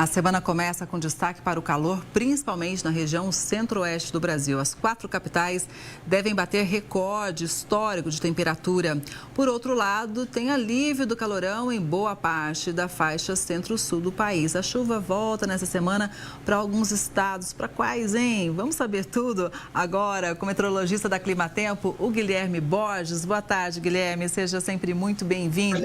A semana começa com destaque para o calor, principalmente na região centro-oeste do Brasil. As 4 capitais devem bater recorde histórico de temperatura. Por outro lado, tem alívio do calorão em boa parte da faixa centro-sul do país. A chuva volta nessa semana para alguns estados. Para quais, hein? Vamos saber tudo agora com o meteorologista da Climatempo, o Guilherme Borges. Boa tarde, Guilherme. Seja sempre muito bem-vindo.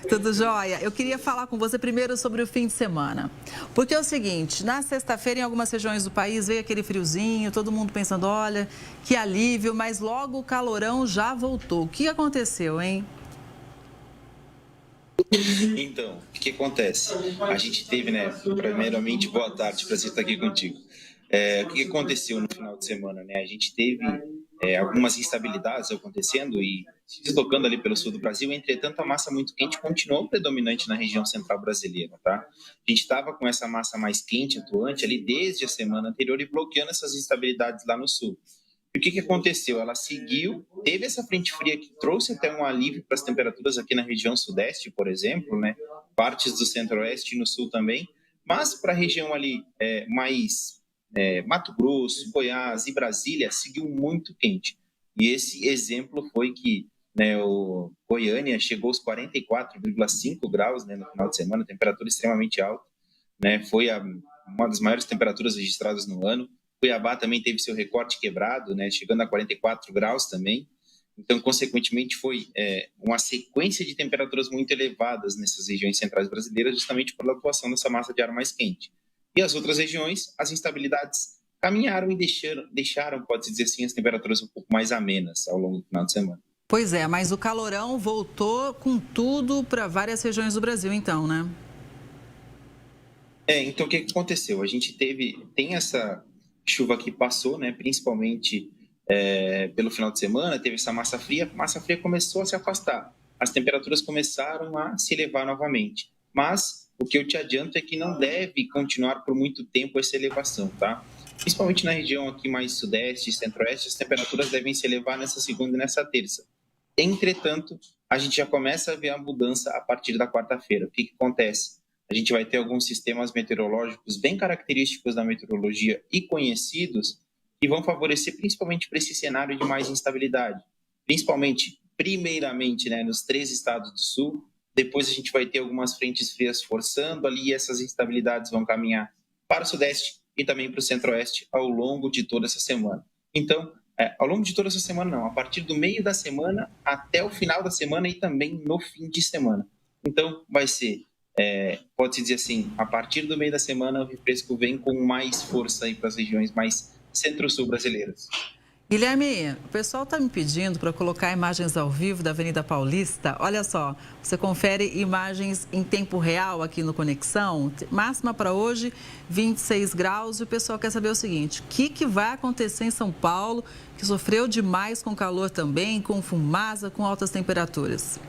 Tudo jóia? Eu queria falar com você primeiro sobre o fim de semana. Porque é o seguinte, na sexta-feira, em algumas regiões do país, veio aquele friozinho, todo mundo pensando, olha, que alívio, mas logo o calorão já voltou. O que aconteceu, hein? Então, o que acontece? A gente teve, né, primeiramente, boa tarde, prazer estar aqui contigo. O que aconteceu no final de semana, né? A gente teve algumas instabilidades acontecendo e se deslocando ali pelo sul do Brasil, entretanto, a massa muito quente continuou predominante na região central brasileira, tá? A gente estava com essa massa mais quente atuante ali desde a semana anterior e bloqueando essas instabilidades lá no sul. E o que aconteceu? Ela seguiu, teve essa frente fria que trouxe até um alívio para as temperaturas aqui na região sudeste, por exemplo, né? Partes do centro-oeste e no sul também, mas para a região ali mais Mato Grosso, Goiás e Brasília seguiu muito quente. E esse exemplo foi que, né, o Goiânia chegou aos 44,5 graus, né, no final de semana, temperatura extremamente alta, né? Foi uma das maiores temperaturas registradas no ano. Cuiabá também teve seu recorde quebrado, né, chegando a 44 graus também. Então, consequentemente, foi uma sequência de temperaturas muito elevadas nessas regiões centrais brasileiras, justamente pela atuação dessa massa de ar mais quente. E as outras regiões, as instabilidades caminharam e deixaram, pode-se dizer assim, as temperaturas um pouco mais amenas ao longo do final de semana. Pois é, mas o calorão voltou com tudo para várias regiões do Brasil, então, né? Então o que aconteceu? A gente tem essa chuva que passou, né, principalmente pelo final de semana, teve essa massa fria, a massa fria começou a se afastar, as temperaturas começaram a se elevar novamente, mas o que eu te adianto é que não deve continuar por muito tempo essa elevação, tá? Principalmente na região aqui mais sudeste e centro-oeste, as temperaturas devem se elevar nessa segunda e nessa terça. Entretanto, a gente já começa a ver a mudança a partir da quarta-feira. O que acontece? A gente vai ter alguns sistemas meteorológicos bem característicos da meteorologia e conhecidos que vão favorecer principalmente para esse cenário de mais instabilidade. Principalmente, primeiramente, né, nos 3 estados do sul. Depois a gente vai ter algumas frentes frias forçando ali e essas instabilidades vão caminhar para o sudeste e também para o centro-oeste ao longo de toda essa semana. Então, ao longo de toda essa semana não, a partir do meio da semana até o final da semana e também no fim de semana. Então, vai ser pode-se dizer assim, a partir do meio da semana o refresco vem com mais força aí para as regiões mais centro-sul brasileiras. Guilherme, o pessoal está me pedindo para colocar imagens ao vivo da Avenida Paulista. Olha só, você confere imagens em tempo real aqui no Conexão. Máxima para hoje, 26 graus. E o pessoal quer saber o seguinte, o que vai acontecer em São Paulo, que sofreu demais com calor também, com fumaça, com altas temperaturas?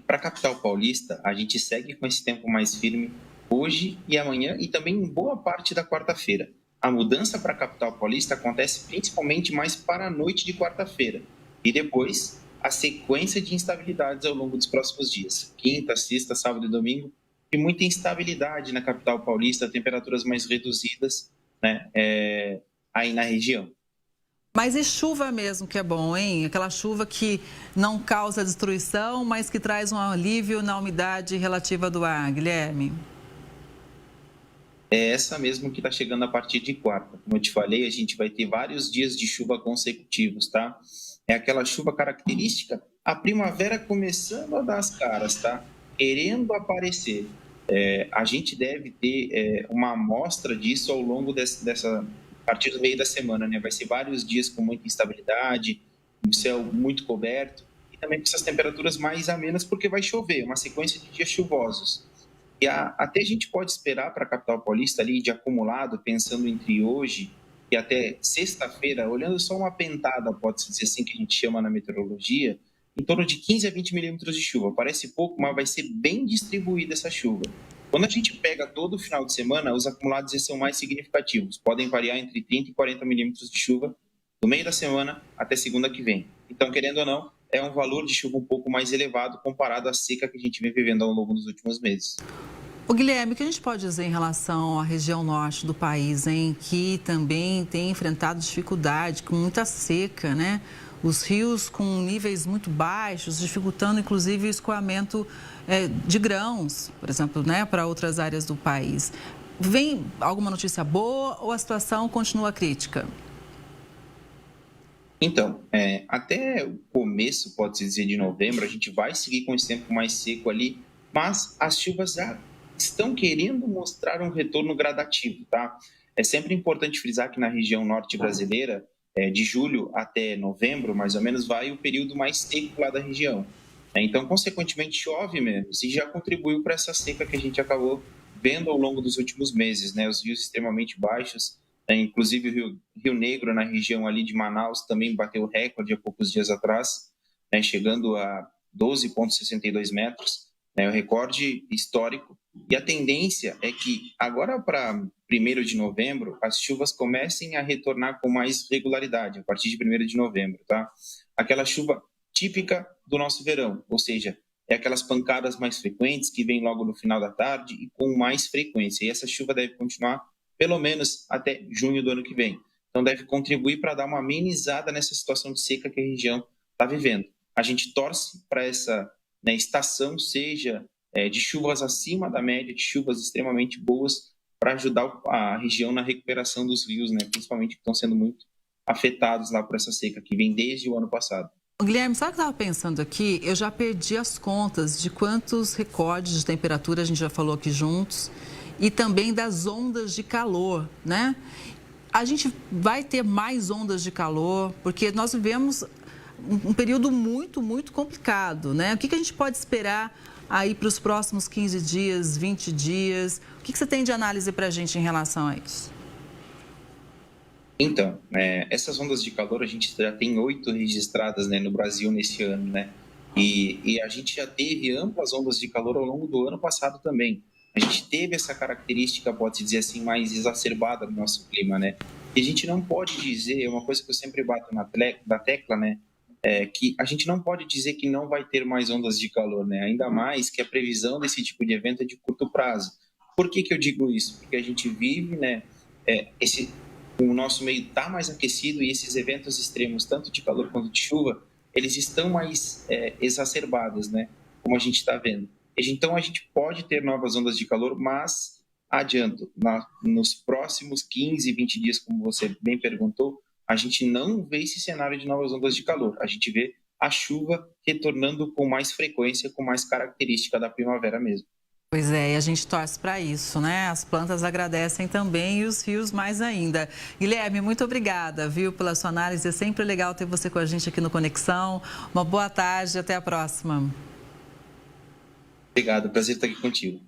Para a capital paulista, a gente segue com esse tempo mais firme hoje e amanhã e também em boa parte da quarta-feira. A mudança para a capital paulista acontece principalmente mais para a noite de quarta-feira e depois a sequência de instabilidades ao longo dos próximos dias, quinta, sexta, sábado e domingo, e muita instabilidade na capital paulista, temperaturas mais reduzidas, né, aí na região. Mas e chuva mesmo, que é bom, hein? Aquela chuva que não causa destruição, mas que traz um alívio na umidade relativa do ar, Guilherme. É essa mesmo que está chegando a partir de quarta. Como eu te falei, a gente vai ter vários dias de chuva consecutivos, tá? É aquela chuva característica, a primavera começando a dar as caras, tá? Querendo aparecer. A gente deve ter uma amostra disso ao longo a partir do meio da semana, né? Vai ser vários dias com muita instabilidade, um céu muito coberto e também com essas temperaturas mais amenas, porque vai chover, uma sequência de dias chuvosos. E até a gente pode esperar para a capital paulista ali de acumulado, pensando entre hoje e até sexta-feira, olhando só uma pentada, pode-se dizer assim, que a gente chama na meteorologia, em torno de 15 a 20 milímetros de chuva. Parece pouco, mas vai ser bem distribuída essa chuva. Quando a gente pega todo o final de semana, os acumulados já são mais significativos. Podem variar entre 30 e 40 milímetros de chuva do meio da semana até segunda que vem. Então, querendo ou não, é um valor de chuva um pouco mais elevado comparado à seca que a gente vem vivendo ao longo dos últimos meses. O Guilherme, o que a gente pode dizer em relação à região norte do país, em que também tem enfrentado dificuldade com muita seca, né? Os rios com níveis muito baixos, dificultando inclusive o escoamento de grãos, por exemplo, né, para outras áreas do país. Vem alguma notícia boa ou a situação continua crítica? Então, até o começo, pode-se dizer, de novembro, a gente vai seguir com esse tempo mais seco ali, mas as chuvas já estão querendo mostrar um retorno gradativo, tá? É sempre importante frisar que na região norte brasileira, de julho até novembro, mais ou menos, vai o período mais seco lá da região. Então, consequentemente, chove menos e já contribuiu para essa seca que a gente acabou vendo ao longo dos últimos meses, né? Os rios extremamente baixos, inclusive o Rio Negro, na região ali de Manaus, também bateu recorde há poucos dias atrás, né? Chegando a 12,62 metros, né? O recorde histórico. E a tendência é que agora para 1º de novembro, as chuvas comecem a retornar com mais regularidade, a partir de 1º de novembro, tá? Aquela chuva típica do nosso verão, ou seja, é aquelas pancadas mais frequentes que vêm logo no final da tarde e com mais frequência. E essa chuva deve continuar pelo menos até junho do ano que vem. Então deve contribuir para dar uma amenizada nessa situação de seca que a região está vivendo. A gente torce para essa, né, estação seja de chuvas acima da média, de chuvas extremamente boas, para ajudar a região na recuperação dos rios, né, principalmente que estão sendo muito afetados lá por essa seca que vem desde o ano passado. Guilherme, sabe o que eu estava pensando aqui? Eu já perdi as contas de quantos recordes de temperatura a gente já falou aqui juntos e também das ondas de calor, né? A gente vai ter mais ondas de calor porque nós vivemos um período muito, muito complicado, né? O que a gente pode esperar aí para os próximos 15 dias, 20 dias? O que você tem de análise para a gente em relação a isso? Então, essas ondas de calor, a gente já tem 8 registradas, né, no Brasil nesse ano, né? E a gente já teve amplas ondas de calor ao longo do ano passado também. A gente teve essa característica, pode-se dizer assim, mais exacerbada no nosso clima, né? E a gente não pode dizer, é uma coisa que eu sempre bato na tecla, né? Que a gente não pode dizer que não vai ter mais ondas de calor, né? Ainda mais que a previsão desse tipo de evento é de curto prazo. Por que eu digo isso? Porque a gente vive, né, o nosso meio está mais aquecido e esses eventos extremos, tanto de calor quanto de chuva, eles estão mais exacerbados, né? Como a gente está vendo. Então, a gente pode ter novas ondas de calor, mas, adianto, nos próximos 15, 20 dias, como você bem perguntou, a gente não vê esse cenário de novas ondas de calor. A gente vê a chuva retornando com mais frequência, com mais característica da primavera mesmo. Pois é, e a gente torce para isso, né? As plantas agradecem também e os rios mais ainda. Guilherme, muito obrigada, viu, pela sua análise. É sempre legal ter você com a gente aqui no Conexão. Uma boa tarde e até a próxima. Obrigado, prazer estar aqui contigo.